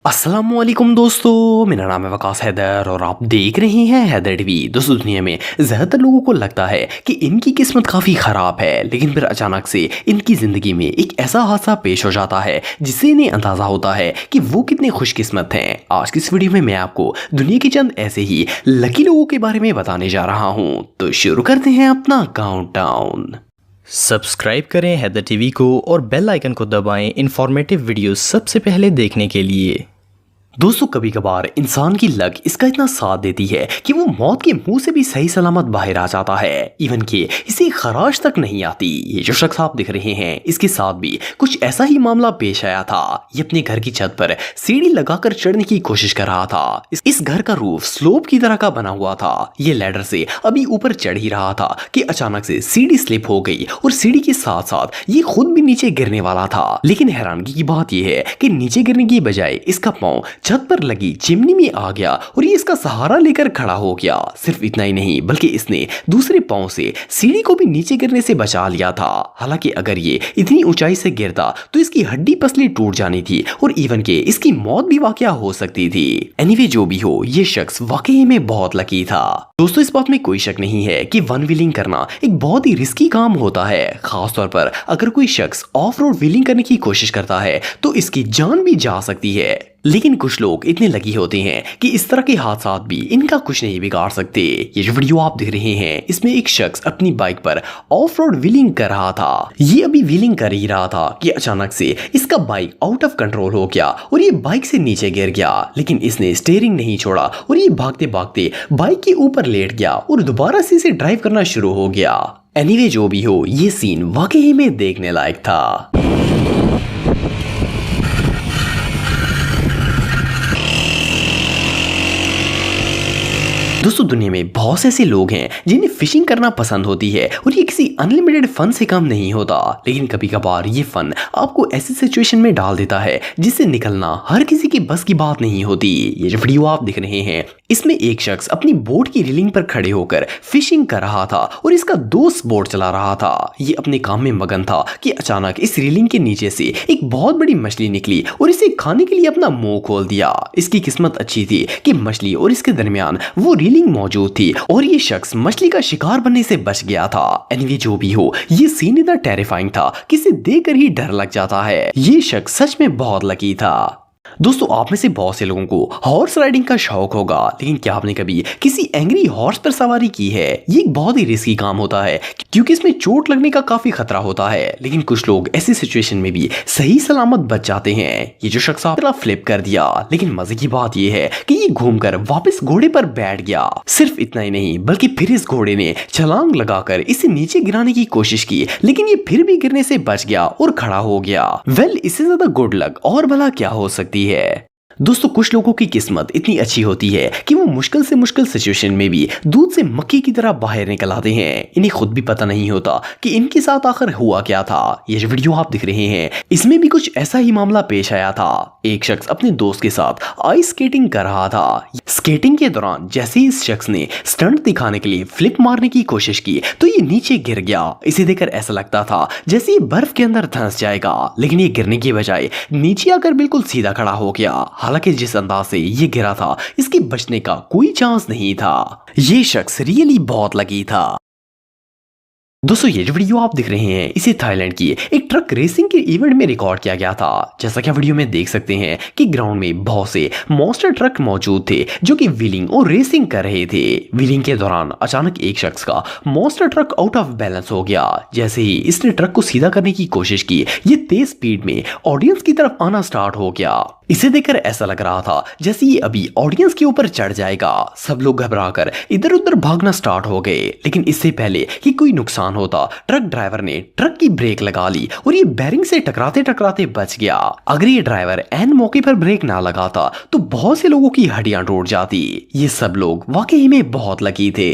अस्सलामुअलैकुम दोस्तों, मेरा नाम है वकास हैदर और आप देख रहे हैं हैदर टीवी। दोस्तों, दुनिया में ज़्यादातर लोगों को लगता है कि इनकी किस्मत काफ़ी ख़राब है, लेकिन फिर अचानक से इनकी ज़िंदगी में एक ऐसा हादसा पेश हो जाता है जिससे इन्हें अंदाज़ा होता है कि वो कितने खुशकिस्मत हैं। आज की इस वीडियो में मैं आपको दुनिया के चंद ऐसे ही लकी लोगों के बारे में बताने जा रहा हूँ। तो शुरू करते हैं अपना काउंटडाउन। सब्सक्राइब करें हैदर टीवी को और बेल आइकन को दबाएं इंफॉर्मेटिव वीडियोस सबसे पहले देखने के लिए। दोस्तों, कभी कभार इंसान की लक इसका इतना साथ देती है कि वो मौत के मुंह से भी सही सलामत बाहर आ जाता है, इवन कि इसे खराश तक नहीं आती। ये जो शख्स आप दिख रहे हैं, इसके साथ भी कुछ ऐसा ही मामला पेश आया था। ये अपने घर की छत पर सीढ़ी लगाकर चढ़ने की कोशिश कर रहा था। इस घर का रूफ स्लोप की तरह का बना हुआ था। ये लैडर से अभी ऊपर चढ़ ही रहा था कि अचानक से सीढ़ी स्लिप हो गई और सीढ़ी के साथ साथ ये खुद भी नीचे गिरने वाला था। लेकिन हैरानगी की बात यह है कि नीचे गिरने की बजाय इसका पांव छत पर लगी चिमनी में आ गया और ये इसका सहारा लेकर खड़ा हो गया। सिर्फ इतना ही नहीं, बल्कि इसने दूसरे पांव से सीढ़ी को भी नीचे गिरने से बचा लिया था। हालांकि अगर ये इतनी ऊंचाई से गिरता तो इसकी हड्डी पसली टूट जानी थी और इवन के इसकी मौत भी वाकया हो सकती थी। एनीवे, जो भी हो, ये शख्स वाकई में बहुत लकी था। दोस्तों, इस बात में कोई शक नहीं है कि वन व्हीलिंग करना एक बहुत ही रिस्की काम होता है। खासतौर पर अगर कोई शख्स ऑफ रोड व्हीलिंग करने की कोशिश करता है तो इसकी जान भी जा सकती है। लेकिन कुछ लोग इतने लकी होते हैं कि इस तरह के हादसा भी इनका कुछ नहीं बिगाड़ सकते। ये जो वीडियो आप देख रहे हैं, इसमें एक शख्स अपनी बाइक पर ऑफ रोड व्हीलिंग कर रहा था। ये अभी व्हीलिंग कर ही रहा था कि अचानक से इसका बाइक आउट ऑफ कंट्रोल हो गया और ये बाइक से नीचे गिर गया। लेकिन इसने स्टीयरिंग नहीं छोड़ा और ये भागते भागते बाइक के ऊपर लेट गया और दोबारा से इसे ड्राइव करना शुरू हो गया। एनीवे, जो भी हो, ये सीन वाकई में देखने लायक था। दोस्तों, दुनिया में बहुत से ऐसे लोग हैं जिन्हें फिशिंग करना पसंद होती है और ये किसी अनलिमिटेड फन से कम नहीं होता। लेकिन कभी कभार ये फन आपको ऐसी सिचुएशन में डाल देता है जिससे निकलना हर किसी की बस की बात नहीं होती। ये जो वीडियो आप दिख रहे हैं, इसमें एक शख्स अपनी बोट की रेलिंग पर खड़े होकर फिशिंग कर रहा था और इसका दोस्त बोट चला रहा था। ये अपने काम में मगन था कि अचानक इस रेलिंग के नीचे से एक बहुत बड़ी मछली निकली और इसे खाने के लिए अपना मुंह खोल दिया। इसकी किस्मत अच्छी थी कि मछली और इसके दरमियान वो मौजूद थी और ये शख्स मछली का शिकार बनने से बच गया था। एनीवे, जो भी हो, ये सीन इतना टेरिफाइंग था कि इसे देखकर ही डर लग जाता है। ये शख्स सच में बहुत लकी था। दोस्तों, आप में से बहुत से लोगों को हॉर्स राइडिंग का शौक होगा, लेकिन क्या आपने कभी किसी एंग्री हॉर्स पर सवारी की है? ये एक बहुत ही रिस्की काम होता है क्योंकि इसमें चोट लगने का काफी खतरा होता है। लेकिन कुछ लोग ऐसी सिचुएशन में भी सही सलामत बच जाते हैं। ये जो शख्स आपने फ्लिप कर दिया, लेकिन मजे की बात यह है कि ये घूमकर वापस घोड़े पर बैठ गया। सिर्फ इतना ही नहीं, बल्कि फिर इस घोड़े ने छलांग लगाकर इसे नीचे गिराने की कोशिश की, लेकिन ये फिर भी गिरने से बच गया और खड़ा हो गया। वेल, इससे ज्यादा गुड लक और भला क्या हो सकती है। दोस्तों, कुछ लोगों की किस्मत इतनी अच्छी होती है कि वो मुश्किल से मुश्किल सिचुएशन में भी दूध से मक्खी की तरह बाहर निकल आते हैं। इन्हें खुद भी पता नहीं होता कि इनके साथ आखिर हुआ क्या था। ये जो वीडियो आप दिख रहे हैं, इसमें भी कुछ ऐसा ही मामला पेश आया था। एक शख्स अपने दोस्त के साथ आइस स्केटिंग कर रहा था। स्केटिंग के दौरान जैसे ही इस शख्स ने स्टंट दिखाने के लिए फ्लिप मारने की कोशिश की तो ये नीचे गिर गया। इसे देखकर ऐसा लगता था जैसे ये बर्फ के अंदर धंस जाएगा, लेकिन ये गिरने की बजाय नीचे आकर बिल्कुल सीधा खड़ा हो गया। हालांकि जिस अंदाज से ये गिरा था, इसके बचने का कोई चांस नहीं था। ये शख्स रियली बहुत लकी था। दोस्तों, ये जो वीडियो आप दिख रहे हैं, इसे थाईलैंड की एक ट्रक रेसिंग के इवेंट में रिकॉर्ड किया गया था। जैसा कि वीडियो में देख सकते हैं कि ग्राउंड में बहुत से मॉन्स्टर ट्रक मौजूद थे जो कि व्हीलिंग और रेसिंग कर रहे थे। व्हीलिंग के दौरान अचानक एक शख्स का monster truck out of balance हो गया। जैसे ही इसने ट्रक को सीधा करने की कोशिश की, ये तेज स्पीड में ऑडियंस की तरफ आना स्टार्ट हो गया। इसे देखकर ऐसा लग रहा था जैसे ये अभी ऑडियंस के ऊपर चढ़ जाएगा। सब लोग घबराकर इधर उधर भागना स्टार्ट हो गए, लेकिन इससे पहले कि कोई नुकसान होता, ट्रक ड्राइवर ने ट्रक की ब्रेक लगा ली और ये बैरिंग से टकराते टकराते बच गया। अगर ये ड्राइवर ऐन मौके पर ब्रेक ना लगाता तो बहुत से लोगों की हड्डियां टूट जाती। ये सब लोग वाकई में बहुत लकी थे।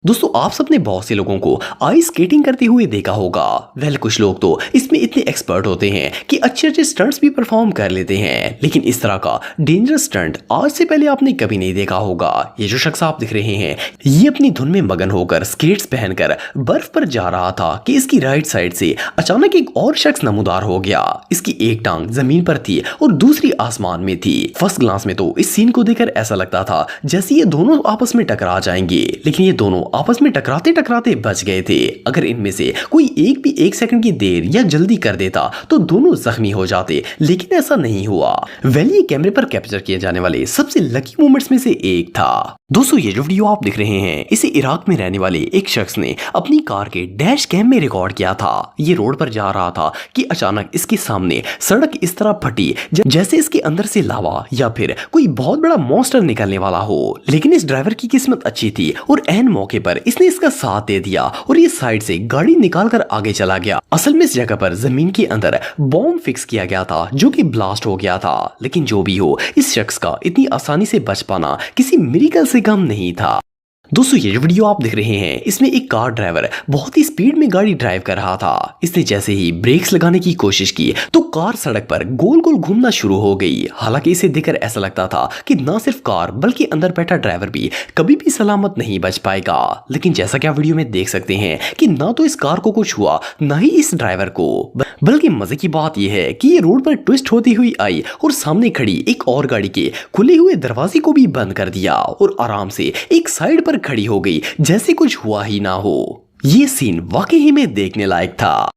दोस्तों आप सबने बहुत से लोगों को आइस स्केटिंग करते हुए देखा होगा। कुछ लोग तो इसमें इतने एक्सपर्ट होते हैं कि अच्छे अच्छे स्टंट्स भी परफॉर्म कर लेते हैं, लेकिन इस तरह का डेंजरस स्टंट आज से पहले आपने कभी नहीं देखा होगा। ये जो शख्स आप दिख रहे हैं, ये अपनी धुन में मगन होकर स्केट्स पहनकर बर्फ पर जा रहा था कि इसकी राइट साइड से अचानक एक और शख्स नमूदार हो गया। इसकी एक टांग जमीन पर थी और दूसरी आसमान में थी। फर्स्ट ग्लांस में तो इस सीन को देखकर ऐसा लगता था जैसे ये दोनों आपस में टकरा जाएंगे, लेकिन ये दोनों आपस में टकराते टकराते बच गए थे। अगर इनमें से कोई एक भी 1 सेकंड की देर या जल्दी कर देता तो दोनों जख्मी हो जाते, लेकिन ऐसा नहीं हुआ। ये कैमरे पर कैप्चर किए जाने वाले सबसे लकी मोमेंट्स में से एक था। दोस्तों ये जो वीडियो आप दिख रहे हैं, इसे इराक में रहने वाले एक शख्स ने अपनी कार के डैश कैम में रिकॉर्ड किया था। ये रोड पर जा रहा था कि अचानक इसके सामने सड़क इस तरह फटी जैसे इसके अंदर से लावा या फिर कोई बहुत बड़ा मॉन्स्टर निकलने वाला हो। लेकिन इस ड्राइवर की किस्मत अच्छी थी और ऐन मौके पर इसने इसका साथ दे दिया और ये साइड से गाड़ी निकालकर आगे चला गया। असल में इस जगह पर जमीन के अंदर बॉम्ब फिक्स किया गया था जो कि ब्लास्ट हो गया था। लेकिन जो भी हो, इस शख्स का इतनी आसानी से बच पाना किसी मिरेकल से कम नहीं था। दोस्तों ये जो वीडियो आप देख रहे हैं, इसमें एक कार ड्राइवर बहुत ही स्पीड में गाड़ी ड्राइव कर रहा था। इसने जैसे ही ब्रेक्स लगाने की कोशिश की तो कार सड़क पर गोल गोल घूमना शुरू हो गई। हालांकि इसे देखकर ऐसा लगता था कि ना सिर्फ कार बल्कि अंदर बैठा ड्राइवर भी कभी भी सलामत नहीं बच पाएगा। लेकिन जैसा कि आप वीडियो में देख सकते हैं कि ना तो इस कार को कुछ हुआ, ना ही इस ड्राइवर को। बल्कि मजे की बात यह है कि ये रोड पर ट्विस्ट होती हुई आई और सामने खड़ी एक और गाड़ी के खुले हुए दरवाजे को भी बंद कर दिया और आराम से एक साइड पर खड़ी हो गई जैसे कुछ हुआ ही ना हो। ये सीन वाकई में देखने लायक था।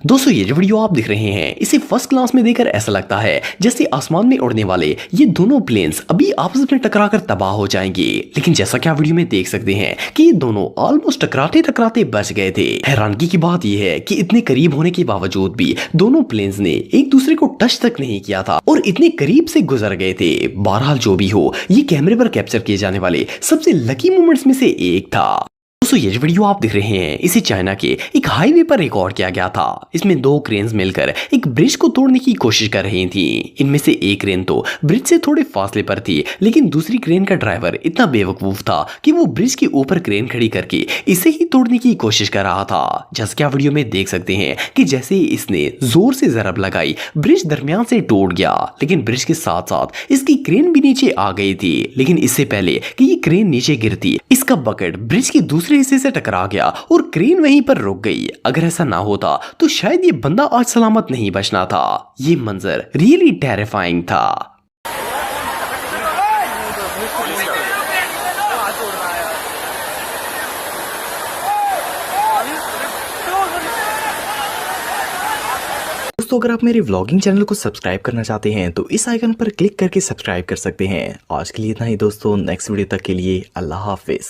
दोस्तों ये जो वीडियो आप दिख रहे हैं, इसे फर्स्ट क्लास में देखकर ऐसा लगता है जैसे आसमान में उड़ने वाले ये दोनों प्लेन्स अभी आपस में टकराकर तबाह हो जाएंगे। लेकिन जैसा कि आप वीडियो में देख सकते हैं कि ये दोनों ऑलमोस्ट टकराते टकराते बच गए थे। हैरानगी की बात यह है कि इतने करीब होने के बावजूद भी दोनों प्लेन्स ने एक दूसरे को टच तक नहीं किया था और इतने करीब से गुजर गए थे। बहरहाल जो भी हो, ये कैमरे पर कैप्चर किए जाने वाले सबसे लकी मोमेंट्स में से एक था। दोस्तों ये जो वीडियो आप देख रहे हैं, इसे चाइना के एक हाईवे पर रिकॉर्ड किया गया था। इसमें 2 क्रेन्स मिलकर एक ब्रिज को तोड़ने की कोशिश कर रही थी। इनमें से एक क्रेन तो ब्रिज से थोड़े फासले पर थी, लेकिन दूसरी क्रेन का ड्राइवर इतना बेवकूफ था कि वो ब्रिज के ऊपर क्रेन खड़ी करके इसे ही तोड़ने की कोशिश कर रहा था। जैसे कि आप वीडियो में देख सकते हैं कि जैसे ही इसने जोर से जरब लगाई, ब्रिज दरमियान से टूट गया। लेकिन ब्रिज के साथ साथ इसकी क्रेन भी नीचे आ गई थी। लेकिन इससे पहले कि ये क्रेन नीचे गिरती, इसका बकेट ब्रिज के दूसरे हिस्से से टकरा गया और क्रेन वहीं पर रुक गई। अगर ऐसा ना होता तो शायद ये बंदा आज सलामत नहीं बचना था। ये मंजर रियली टेरिफाइंग था। दोस्तों अगर आप मेरे व्लॉगिंग चैनल को सब्सक्राइब करना चाहते हैं तो इस आइकन पर क्लिक करके सब्सक्राइब कर सकते हैं। आज के लिए इतना ही दोस्तों, नेक्स्ट वीडियो तक के लिए अल्लाह हाफिज।